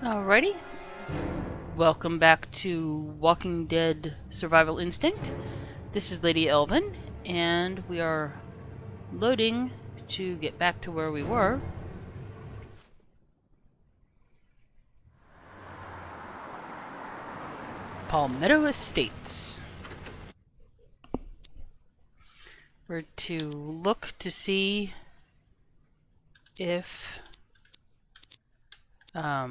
Alrighty, welcome back to Walking Dead Survival Instinct. This is Lady Elvin, and we are loading to get back to where we were. Palmetto Estates. We're to look to see if I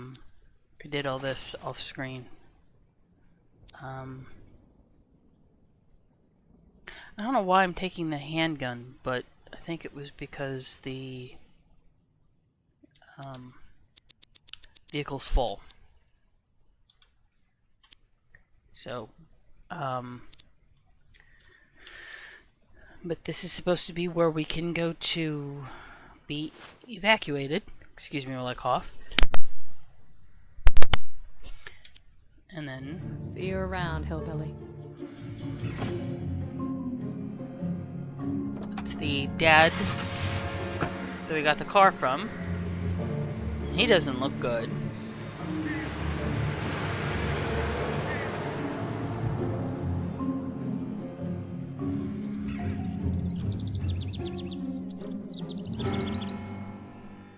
did all this off screen. I don't know why I'm taking the handgun, but I think it was because the vehicle's full. So, but this is supposed to be where we can go to be evacuated. Excuse me while I cough. And then... See you around, hillbilly. It's the dad that we got the car from. He doesn't look good.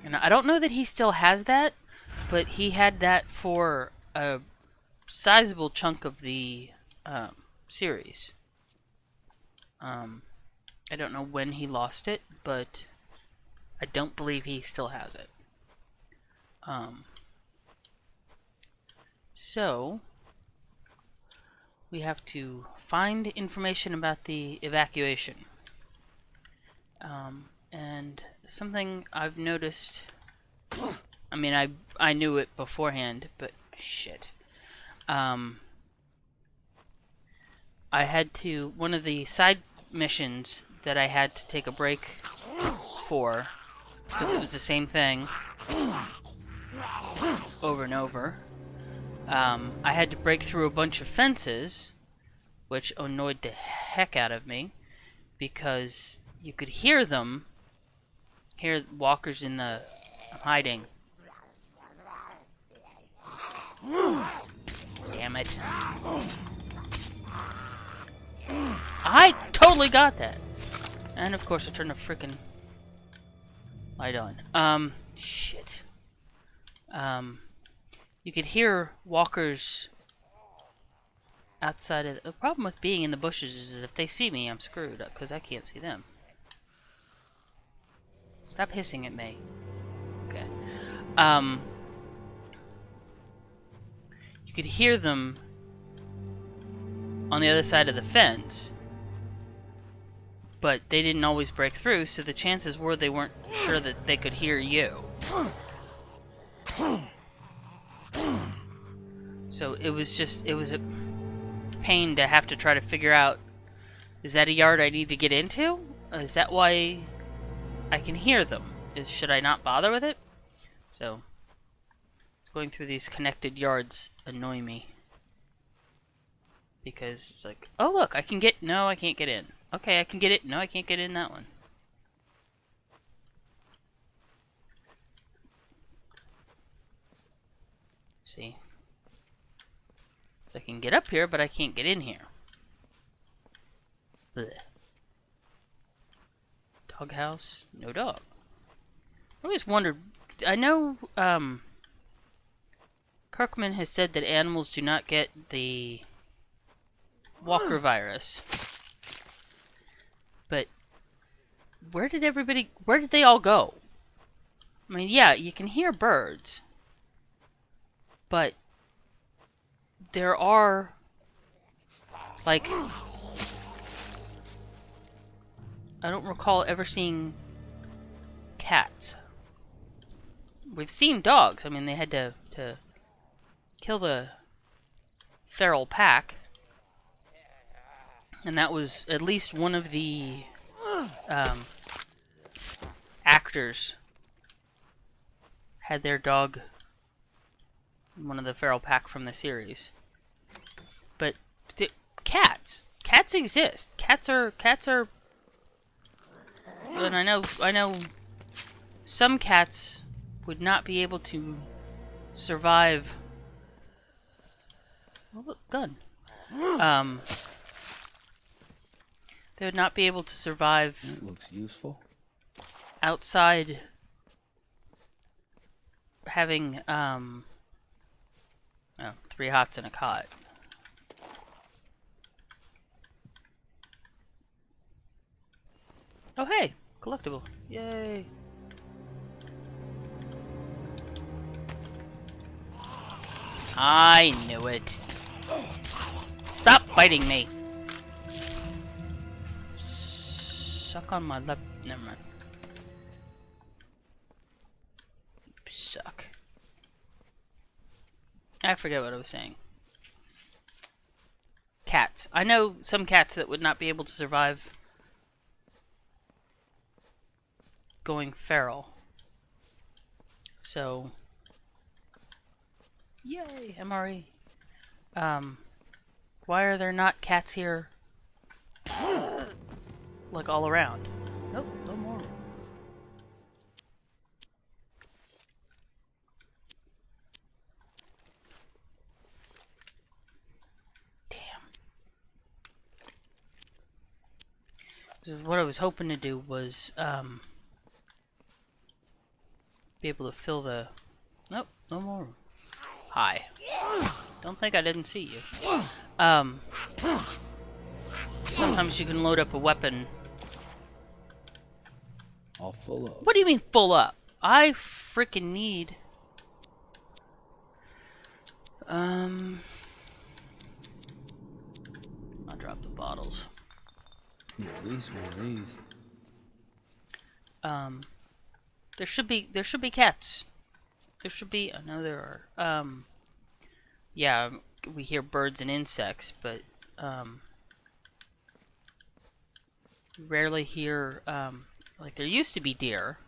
And I don't know that he still has that, but he had that for a sizable chunk of the series. I don't know when he lost it, but I don't believe he still has it. So we have to find information about the evacuation. And something I've noticed, I mean, I knew it beforehand, but shit. I had to, one of the side missions that I had to take a break for, because it was the same thing over and over, I had to break through a bunch of fences, which annoyed the heck out of me, because you could hear them, hear walkers in the hiding. Damn it. I totally got that. And of course I turned the frickin' light on. Shit. You could hear walkers outside of... The problem with being in the bushes is if they see me, I'm screwed up, because I can't see them. Stop hissing at me. Okay. You could hear them on the other side of the fence, but they didn't always break through, so the chances were they weren't sure that they could hear you. So it was a pain to have to try to figure out, is that a yard I need to get into? Is that why I can hear them? Should I not bother with it? So, going through these connected yards annoy me. Because it's like, oh look, I can get, no I can't get in. Okay, I can get it, no I can't get in that one. See? So I can get up here, but I can't get in here. Blech. Doghouse, no dog. I always wondered, I know, Kirkman has said that animals do not get the Walker virus. But where did they all go? I mean, yeah, you can hear birds. But there are, like, I don't recall ever seeing cats. We've seen dogs. I mean, they had to kill the feral pack, and that was at least one of the actors had their dog, one of the feral pack from the series. But cats exist. Cats are, and I know some cats would not be able to survive. Oh, look, gun. They would not be able to survive. That looks useful. Outside having, 3 hots and a cot. Oh, hey! Collectible. Yay! I knew it. Stop biting me! Suck on my left. Never mind. Suck. I forget what I was saying. Cats. I know some cats that would not be able to survive going feral. So, yay, MRE. Why are there not cats here, like, all around? Nope, no more. Damn. So what I was hoping to do was, be able to fill the... Nope, no more. Hi. Don't think I didn't see you. Sometimes you can load up a weapon. All full up. What do you mean full up? I freaking need... I'll drop the bottles. Yeah, at least one of these. There should be cats. There should be... I know there are. Yeah, we hear birds and insects, but, rarely hear, like, there used to be deer.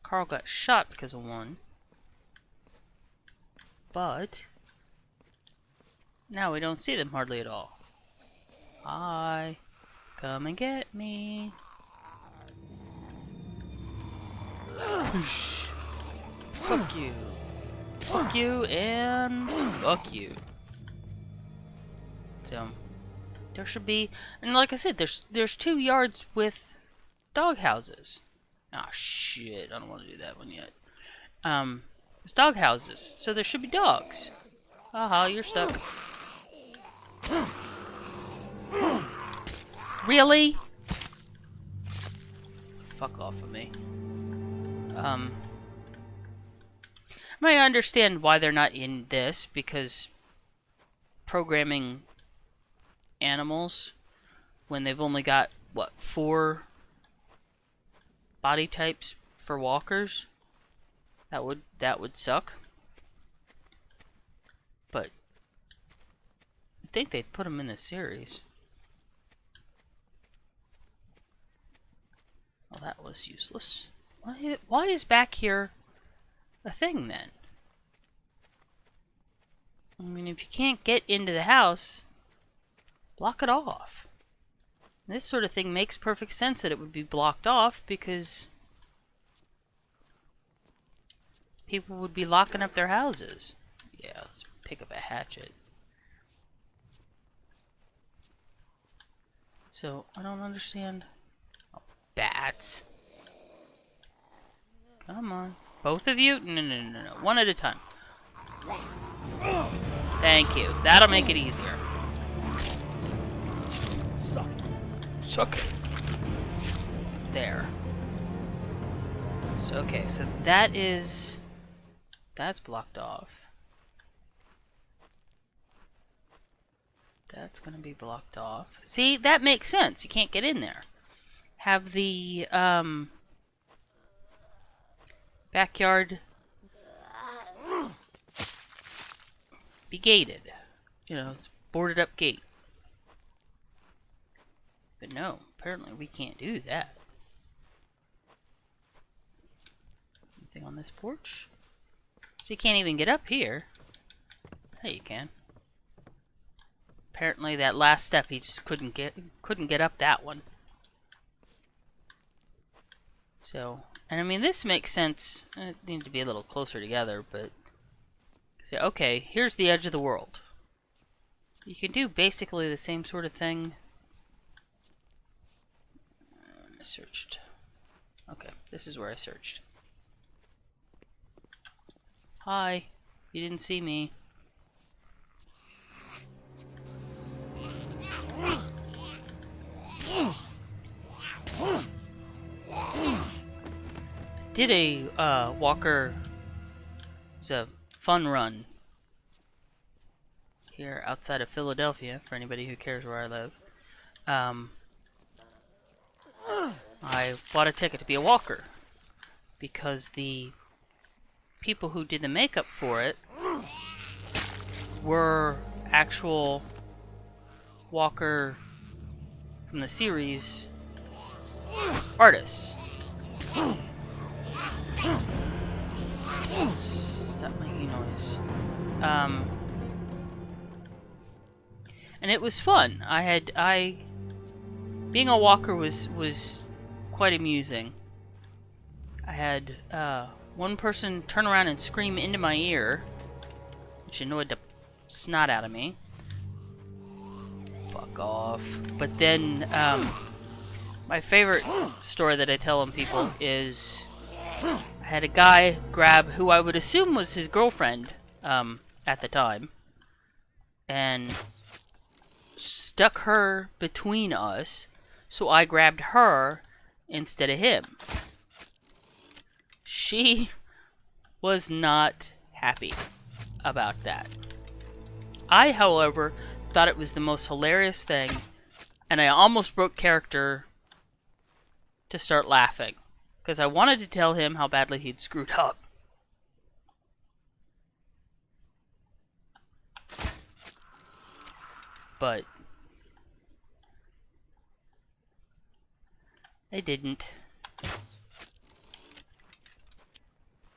Carl got shot because of one. But now we don't see them hardly at all. Hi. Come and get me. Fuck you. Fuck you and fuck you. So there should be, and like I said, there's 2 yards with dog houses. Ah, shit, I don't want to do that one yet. There's dog houses, so there should be dogs. Haha, you're stuck. Really? Fuck off of me. I might understand why they're not in this, because programming animals when they've only got, what, 4 body types for walkers, that would suck. But I think they'd put them in the series. Well, that was useless. Why is back here a thing then? I mean, if you can't get into the house, block it off. This sort of thing makes perfect sense that it would be blocked off, because people would be locking up their houses. Yeah, let's pick up a hatchet. So, I don't understand. Oh, bats. Come on. Both of you? No. One at a time. Thank you. That'll make it easier. Suck it. There. So, okay, so that's blocked off. That's gonna be blocked off. See, that makes sense. You can't get in there. Have the, backyard be gated. You know, it's boarded up gate. But no, apparently we can't do that. Anything on this porch? So you can't even get up here. Hey, you can. Apparently that last step he just couldn't get up that one. So, And I mean, this makes sense. It needs to be a little closer together, but say, okay, here's the edge of the world. You can do basically the same sort of thing. I searched. Okay, this is where I searched. Hi, you didn't see me. Did a walker. It was a fun run here outside of Philadelphia for anybody who cares where I live. I bought a ticket to be a walker because the people who did the makeup for it were actual walker from the series artists. Stop making noise. And it was fun. Being a walker was quite amusing. I had one person turn around and scream into my ear, which annoyed the snot out of me. Fuck off. But then, my favorite story that I tell on people is I had a guy grab who I would assume was his girlfriend at the time and stuck her between us, so I grabbed her instead of him. She was not happy about that. I, however, thought it was the most hilarious thing, and I almost broke character to start laughing, because I wanted to tell him how badly he'd screwed up. But I didn't.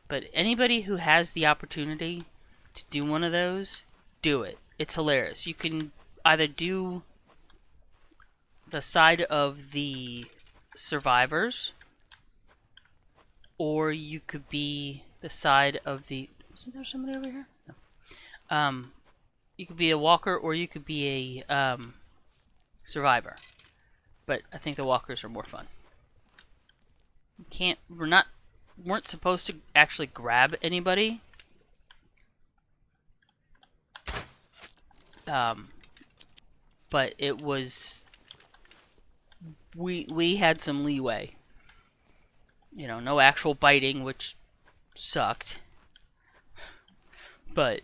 But anybody who has the opportunity to do one of those, do it. It's hilarious. You can either do the side of the survivors, or you could be the side of the... Isn't there somebody over here? No. You could be a walker, or you could be a survivor. But I think the walkers are more fun. Weren't supposed to actually grab anybody. But it was... We had some leeway. You know, no actual biting, which sucked. But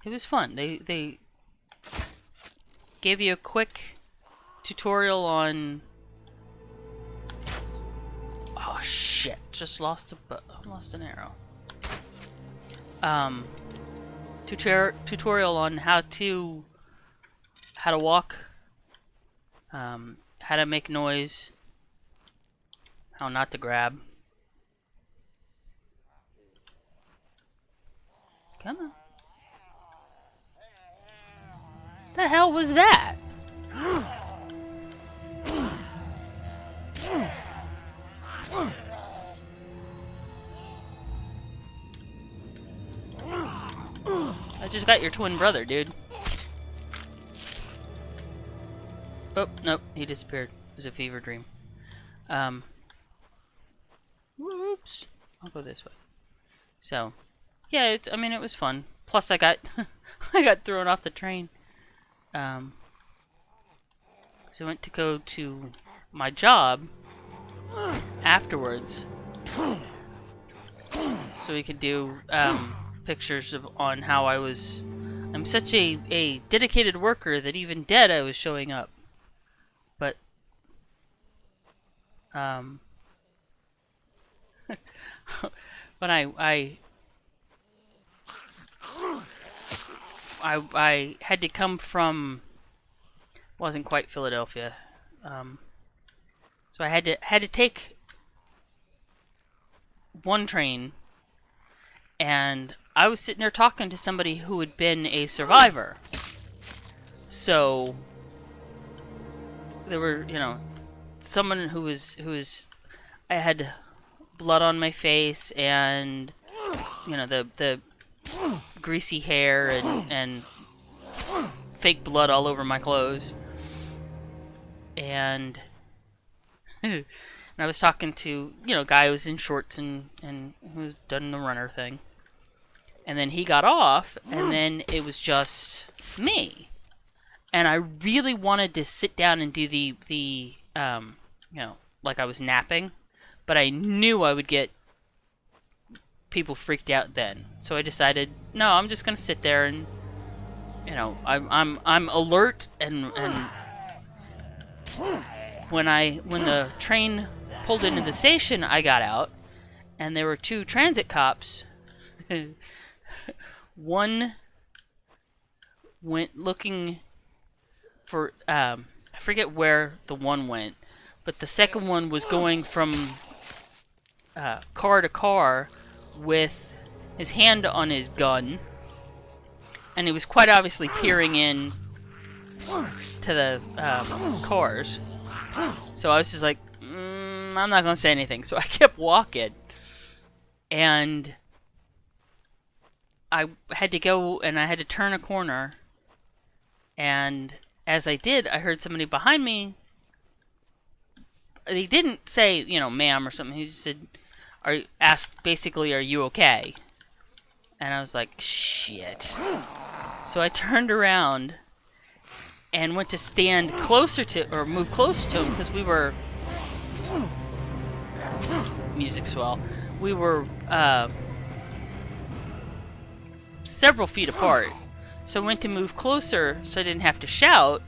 it was fun. They gave you a quick tutorial on... Oh shit! Just lost an arrow. Tutorial on how to walk, how to make noise, how not to grab. Come on. The hell was that? I just got your twin brother, dude. Oh, nope, he disappeared. It was a fever dream. Whoops. I'll go this way. So, yeah, I mean, it was fun. Plus, I got I got thrown off the train. So I went to go to my job afterwards, so we could do pictures on how I'm such a dedicated worker that even dead I was showing up. But when I had to come from, wasn't quite Philadelphia, so I had to take one train, and I was sitting there talking to somebody who had been a survivor. So there were, you know, someone who was I had blood on my face and the greasy hair and fake blood all over my clothes. And and I was talking to a guy who was in shorts and who was done the runner thing. And then he got off, and then it was just me. And I really wanted to sit down and do the like I was napping, but I knew I would get people freaked out then. So I decided, no, I'm just gonna sit there and I'm alert and when the train pulled into the station, I got out, and there were two transit cops. One went looking for I forget where the one went, but the second one was going from car to car with his hand on his gun, and he was quite obviously peering in to the cars. So I was just like, I'm not gonna say anything. So I kept walking, and I had to go, and I had to turn a corner, and as I did, I heard somebody behind me. He didn't say, ma'am or something. He just said, basically, are you okay? And I was like, shit. So I turned around and went to stand closer to, or move closer to him, because we were, music swell, we were several feet apart. So I went to move closer so I didn't have to shout,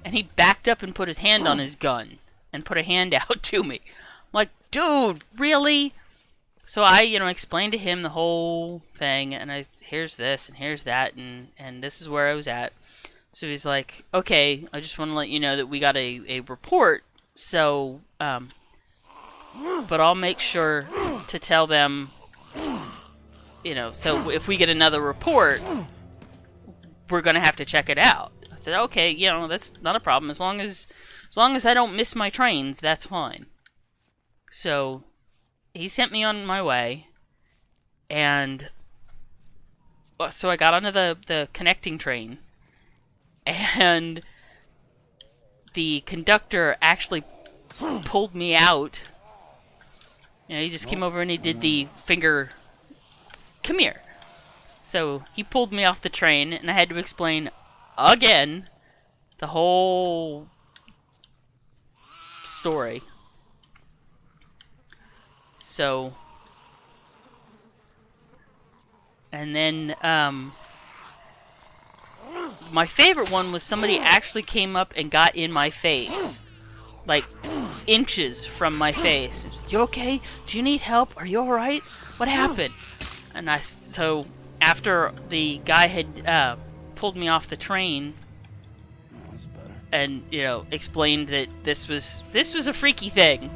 and he backed up and put his hand on his gun and put a hand out to me. I'm like, dude, really? So I, explained to him the whole thing, and here's this and here's that, and this is where I was at. So he's like, okay, I just want to let you know that we got a report, so, but I'll make sure to tell them, so if we get another report, we're going to have to check it out. I said, okay, that's not a problem. As long as I don't miss my trains, that's fine. So he sent me on my way, and so I got onto the connecting train, and the conductor actually pulled me out. He just came over and he did the finger, come here. So he pulled me off the train, and I had to explain again the whole story. So, and then my favorite one was somebody actually came up and got in my face, like inches from my face. You okay? Do you need help? Are you alright? What happened? And so after the guy had pulled me off the train, That's better. and explained that this was a freaky thing,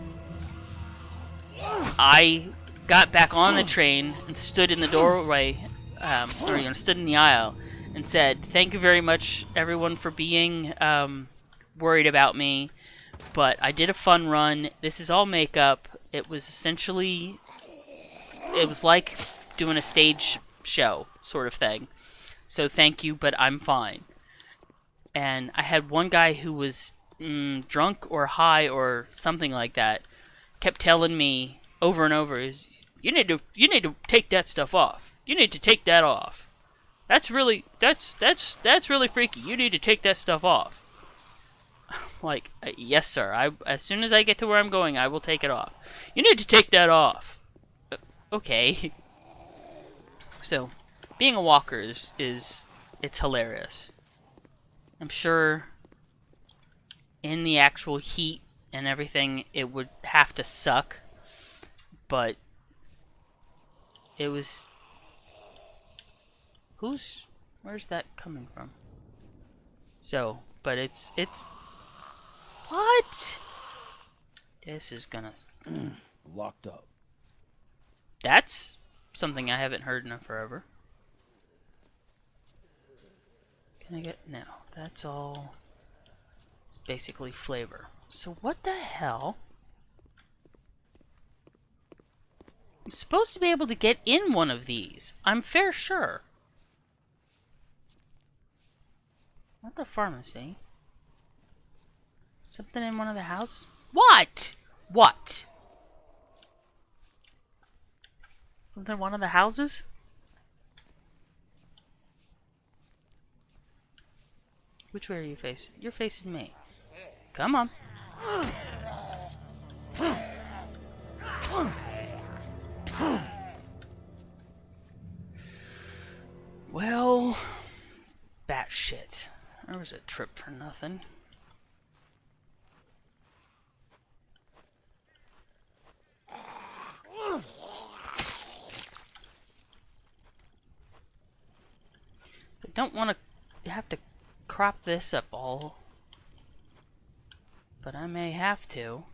I got back on the train and stood in the doorway, stood in the aisle, and said, "Thank you very much, everyone, for being worried about me. But I did a fun run. This is all makeup. It was like doing a stage show sort of thing. So thank you, but I'm fine." And I had one guy who was drunk or high or something like that, kept telling me over and over, you need to take that stuff off. You need to take that off. That's really freaky. You need to take that stuff off. I'm like, yes, sir. As soon as I get to where I'm going, I will take it off. You need to take that off. Okay. So, being a walker is it's hilarious. I'm sure in the actual heat and everything, it would have to suck, but it was... Where's that coming from? So, but it's... What? This is gonna... Locked up. That's something I haven't heard in forever. Can I get... No, that's all... It's basically flavor. So what the hell I'm supposed to be able to get in one of these. I'm fair sure. Not the pharmacy. Something in one of the houses? What? What? Something in one of the houses? Which way are you facing? You're facing me. Come on. Well, batshit. There was a trip for nothing. I don't want to have to crop this up all, but I may have to.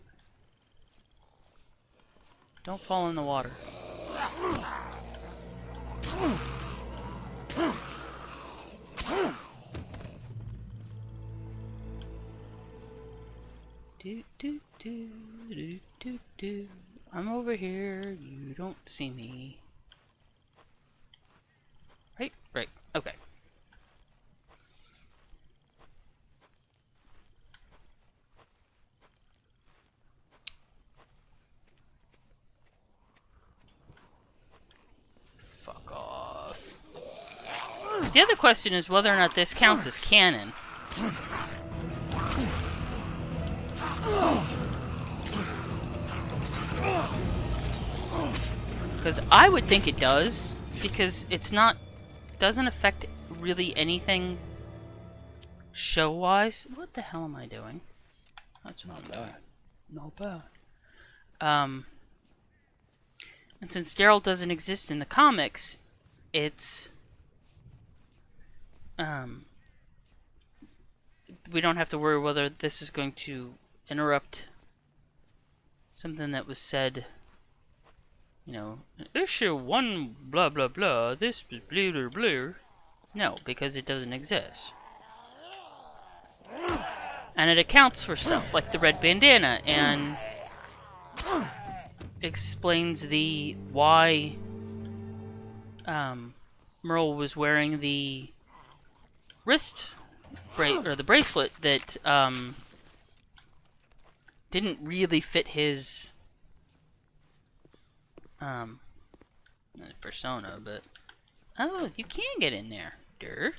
Don't fall in the water. Do do do do do do. I'm over here. You don't see me. Right, right. Okay. Fuck off. The other question is whether or not this counts as canon. Because I would think it does, because it's not, doesn't affect really anything show-wise. What the hell am I doing? That's not bad. Not bad. And since Daryl doesn't exist in the comics, it's we don't have to worry whether this is going to interrupt something that was said, you know, issue 1 blah blah blah, this blah blah blah. No, because it doesn't exist. And it accounts for stuff like the red bandana and explains the why Merle was wearing the the bracelet that didn't really fit his persona, but oh, you can get in there, der.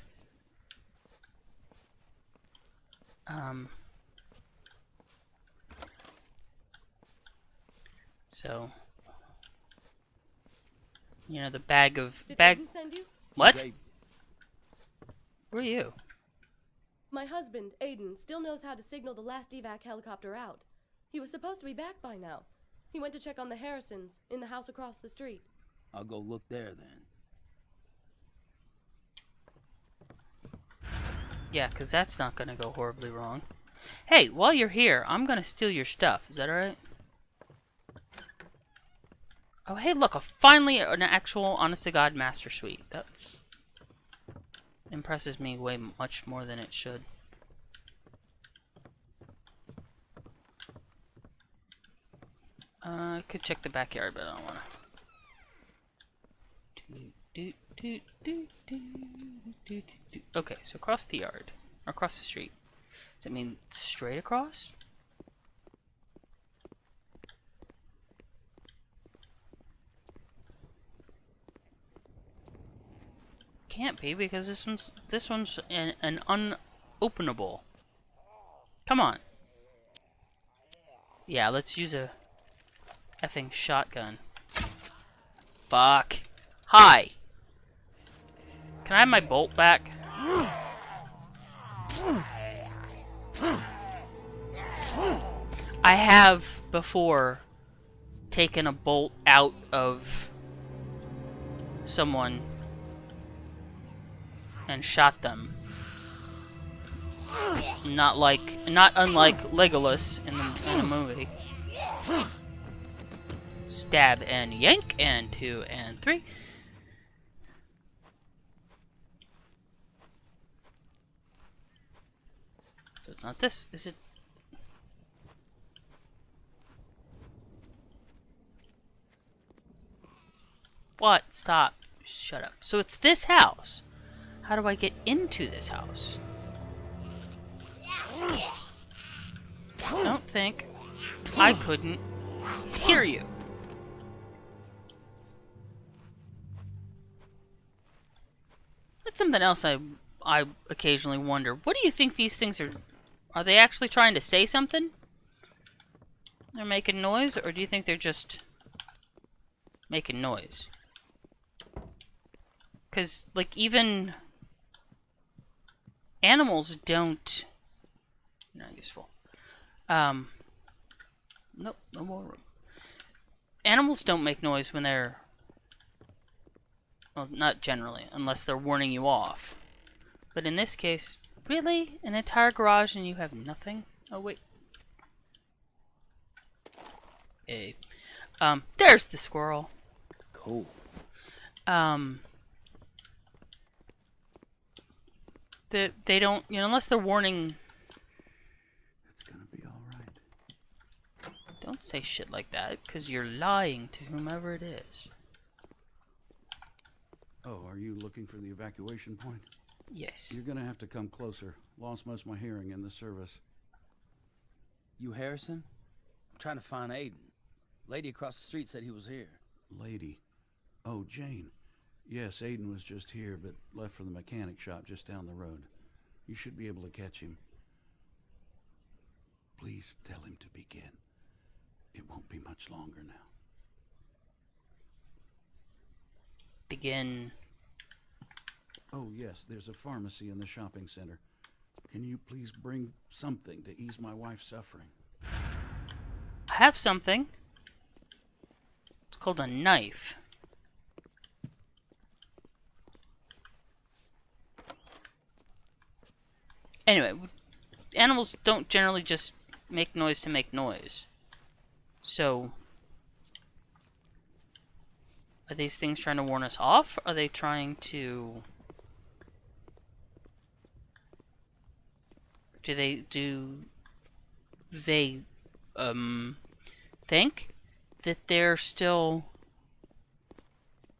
So, you know, the bag of Did Aiden send you? What? Jay, Who are you? My husband, Aiden, still knows how to signal the last evac helicopter out. He was supposed to be back by now. He went to check on the Harrisons in the house across the street. I'll go look there then. Yeah, because that's not going to go horribly wrong. Hey, while you're here, I'm going to steal your stuff. Is that alright? Oh, hey, look, finally an actual, honest-to-God Master Suite. That's impresses me way much more than it should. I could check the backyard, but I don't want to. Okay, so across the yard, or across the street. Does it mean straight across? Can't be, because this one's an unopenable. Come on. Yeah, let's use a effing shotgun. Fuck. Hi. Can I have my bolt back? I have before taken a bolt out of someone and shot them. Not unlike Legolas in the movie. Stab and yank, and 2 and 3. So it's not this, is it? What? Stop. Shut up. So it's this house. How do I get into this house? I don't think I couldn't hear you. That's something else I occasionally wonder. What do you think these things are? Are they actually trying to say something? They're making noise, or do you think they're just making noise? Because, like, even animals don't... Not useful. Nope, no more room. Animals don't make noise when they're... Well, not generally, unless they're warning you off. But in this case, really? An entire garage and you have nothing? Oh, wait. Hey. There's the squirrel. Cool. They don't, you know, unless they're warning... It's gonna be alright. Don't say shit like that, because you're lying to whomever it is. Oh, are you looking for the evacuation point? Yes. You're gonna have to come closer. Lost most of my hearing in the service. You Harrison? I'm trying to find Aiden. Lady across the street said he was here. Lady. Oh, Jane. Yes, Aiden was just here, but left for the mechanic shop just down the road. You should be able to catch him. Please tell him to begin. It won't be much longer now. Begin. Oh, yes, there's a pharmacy in the shopping center. Can you please bring something to ease my wife's suffering? I have something. It's called a knife. Anyway, animals don't generally just make noise to make noise. So, are these things trying to warn us off? Are they trying to... Do they think that they're still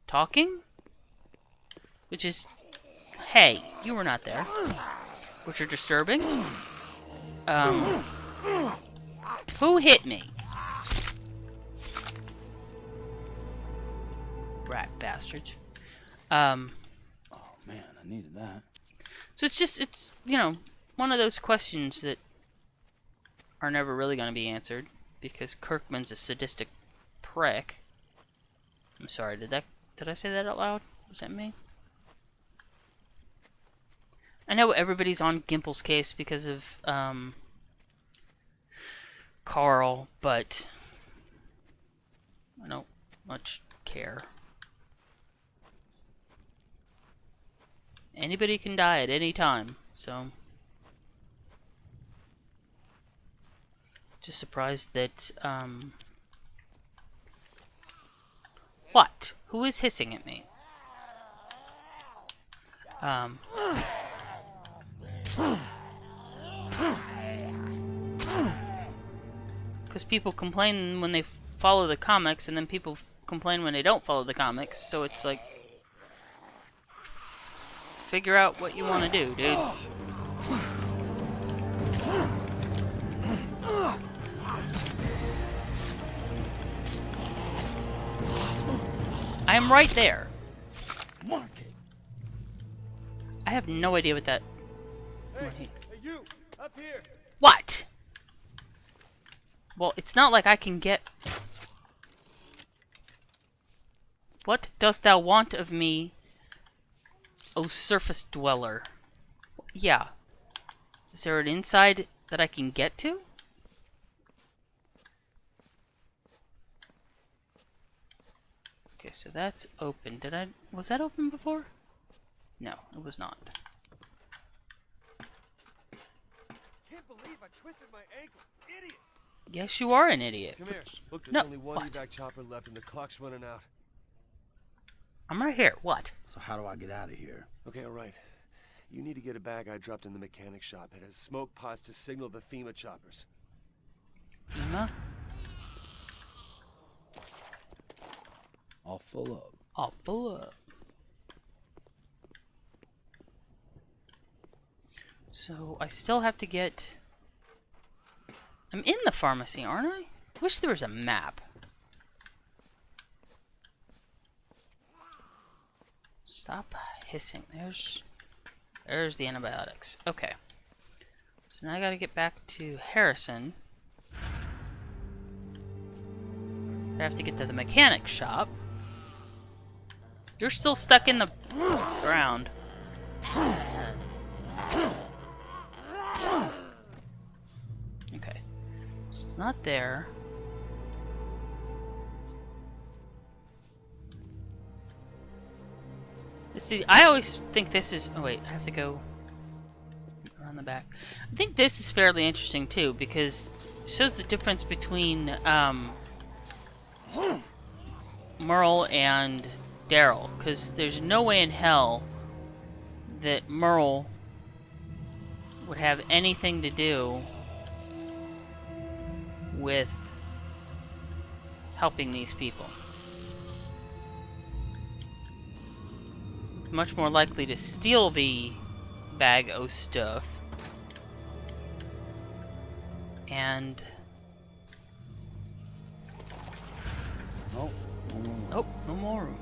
talking? Which is, hey, you were not there. Which are disturbing. Who hit me? Rat bastards. Oh man, I needed that. So it's, you know, one of those questions that are never really going to be answered because Kirkman's a sadistic prick. I'm sorry, did I say that out loud? Was that me? I know everybody's on Gimple's case because of Carl, but I don't much care. Anybody can die at any time, so just surprised that what? Who is hissing at me? Because people complain when they follow the comics, and then people complain when they don't follow the comics, so it's like, figure out what you want to do, dude. I am right there. Mark it. I have no idea what that... Hey, you! Up here! What? Well, it's not like I can get... What dost thou want of me, O surface dweller? Yeah. Is there an inside that I can get to? Okay, so that's open. Was that open before? No, it was not. Can't believe I twisted my ankle. Idiot! Yes, you are an idiot. Come here. Look, there's No, only one what? evac chopper left and the clock's running out. I'm right here. What? So how do I get out of here? Okay, alright. You need to get a bag I dropped in the mechanic shop. It has smoke pods to signal the FEMA choppers. FEMA? All full up. I'll pull up. So I still have to get... I'm in the pharmacy, aren't I? Wish there was a map. Stop hissing. There's the antibiotics. Okay. So now I gotta get back to Harrison. I have to get to the mechanic shop. You're still stuck in the ground. Okay. So it's not there. See, I always think this is... Oh wait, I have to go around the back. I think this is fairly interesting too, because it shows the difference between Merle and Daryl. Because there's no way in hell that Merle would have anything to do with helping these people. Much more likely to steal the bag o' stuff. And... Oh, oh, no more room.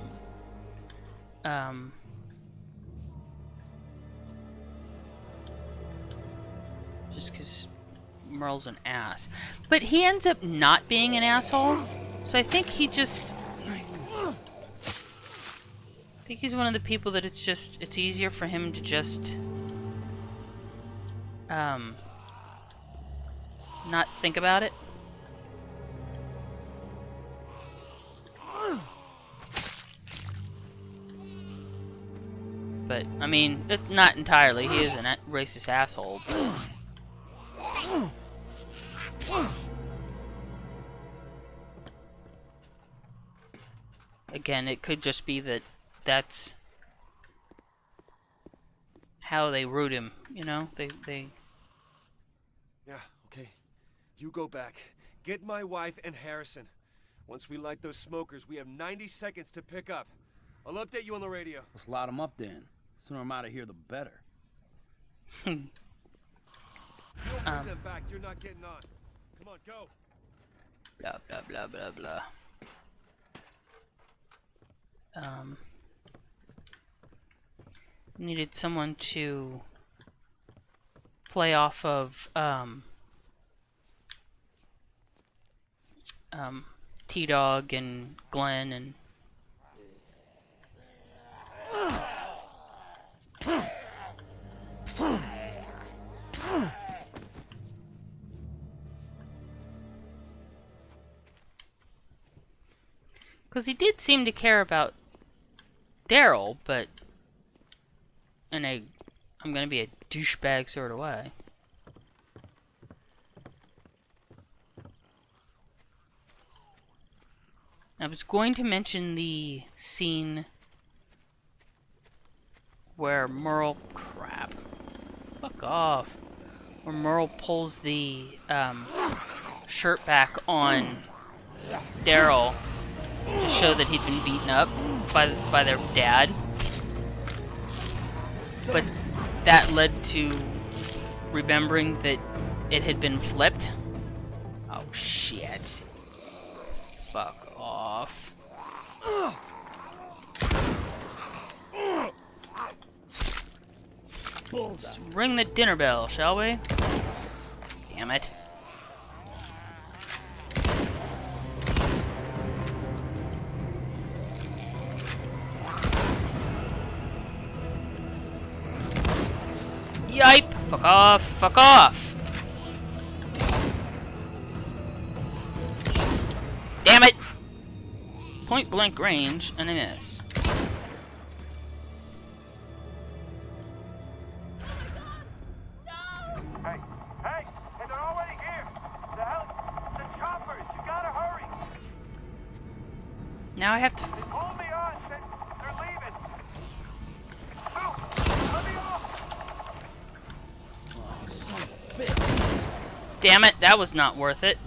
Just because Merle's an ass. But he ends up not being an asshole. So I think he just... I think he's one of the people that it's easier for him to just not think about it. But I mean, not entirely. He is a racist asshole. But... Again, it could just be that that's how they root him, you know? They... Yeah, okay. You go back. Get my wife and Harrison. Once we light those smokers, we have 90 seconds to pick up. I'll update you on the radio. Let's light them up then. The sooner I'm out of here, the better. You don't bring them back, you're not getting on. Come on, go. Blah, blah, blah, blah, blah. Needed someone to play off of T-Dog and Glenn and because he did seem to care about Daryl, but in a I'm gonna be a douchebag sort of way. I was going to mention the scene where Merle... Crap. Fuck off. Where Merle pulls the shirt back on Daryl to show that he'd been beaten up by their dad. But that led to remembering that it had been flipped. Oh shit. Fuck off. Let's ring the dinner bell, shall we? Damn it. Yipe! Fuck off! Fuck off! Damn it! Point blank range and a miss. Hey, they're already here. The choppers, you gotta hurry. Now I have to. They pulled me on, said they're leaving. Move, let me off. Oh, son of a bitch. Damn it, that was not worth it.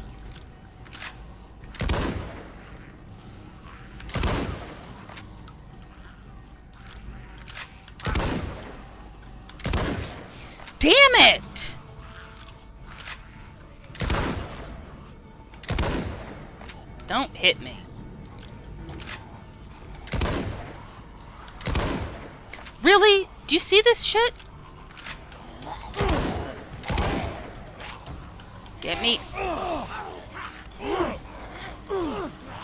damn it! Don't hit me. Really? Do you see this shit? Get me.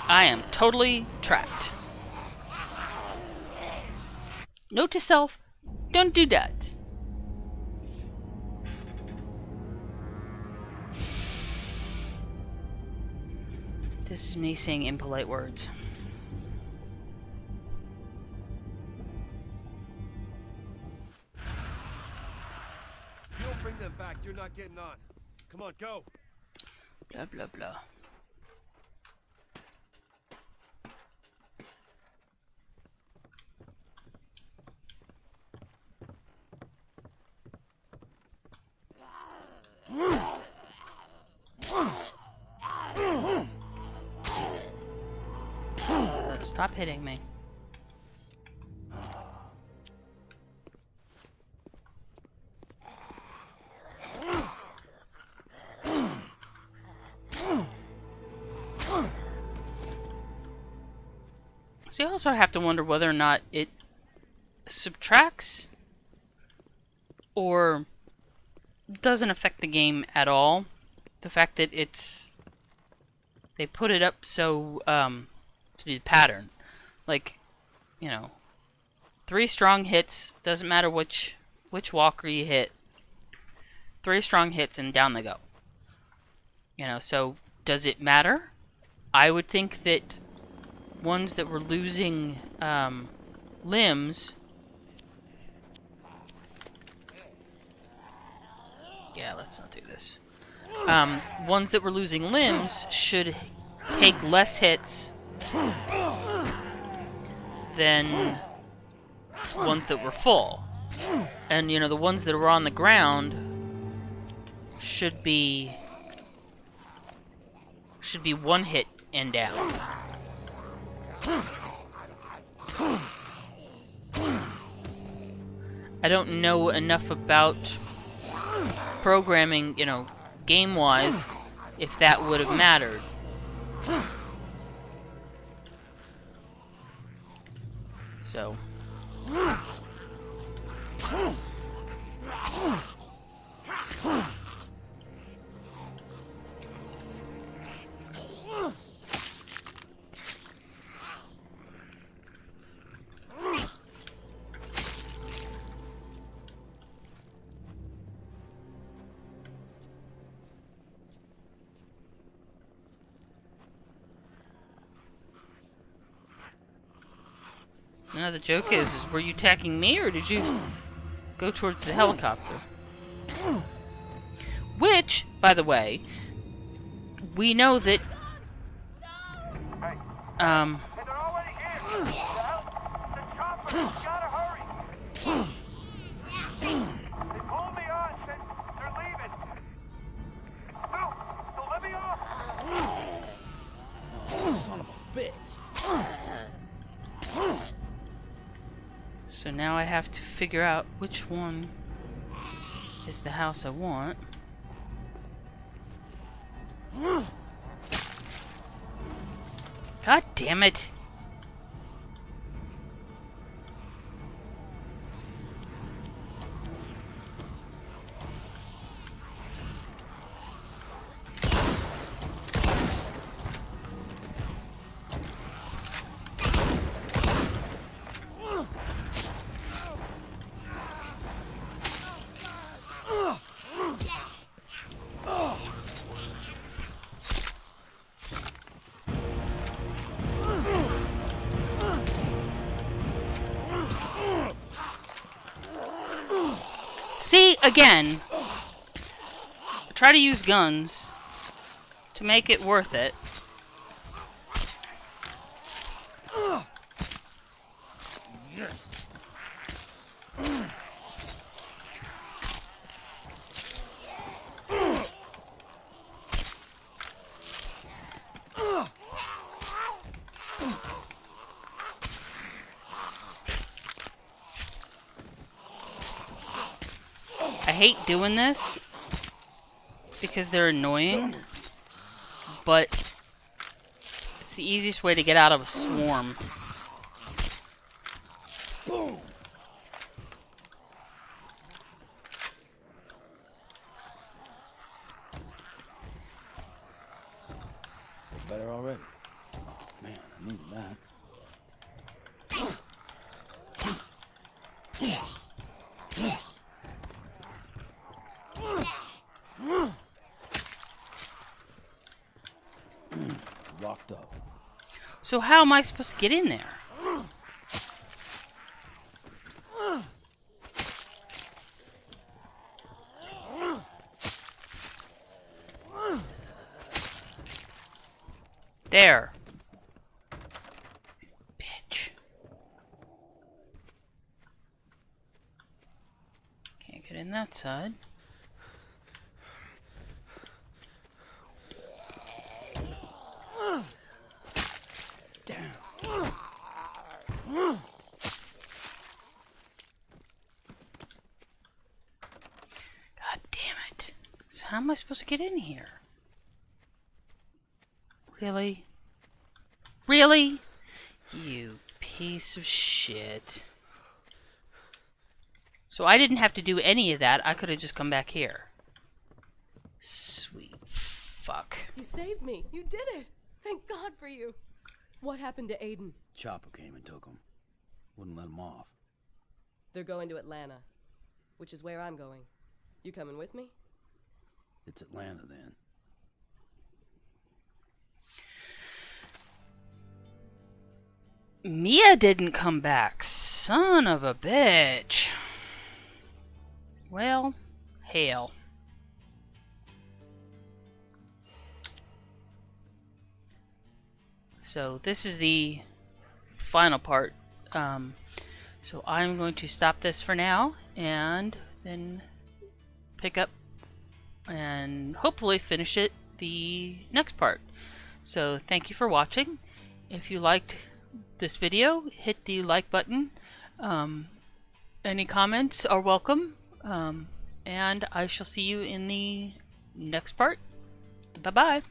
I am totally trapped. Note to self, don't do that. This is me saying impolite words. If you don't bring them back, you're not getting on. Come on, go. Blah, blah, blah. Stop hitting me. So you also have to wonder whether or not it subtracts or doesn't affect the game at all. The fact that they put it up so to be the pattern, like, you know, 3 strong hits, doesn't matter which walker you hit, 3 strong hits and down they go. You know, so does it matter? I would think that ones that were losing limbs. Yeah, let's not do this. Ones that were losing limbs should take less hits than ones that were full. And, you know, the ones that were on the ground should be 1 hit and down. I don't know enough about programming, you know, game-wise, if that would have mattered. So. Now the joke is were you attacking me or did you go towards the helicopter? Which, by the way, we know that Hey, they're already here. The choppers, you gotta hurry. They pulled me on, said they're leaving. So let me off. Son of a bitch. so now I have to figure out which one is the house I want. God damn it. See, again, try to use guns to make it worth it. I hate doing this because they're annoying, but it's the easiest way to get out of a swarm. Better already. Oh man, I needed that. Locked up. So how am I supposed to get in there? There. Bitch. Can't get in that side. God damn it. So how am I supposed to get in here? Really? Really? You piece of shit. So I didn't have to do any of that. I could have just come back here. Sweet fuck. You saved me. You did it. Thank God for you. What happened to Aiden? Chopper came and took him. Wouldn't let him off. They're going to Atlanta, which is where I'm going. You coming with me? It's Atlanta then. Mia didn't come back. Son of a bitch. Well, hell. So this is the final part. So I'm going to stop this for now and then pick up and hopefully finish it the next part. So thank you for watching. If you liked this video, hit the like button. Any comments are welcome. And I shall see you in the next part. Bye bye.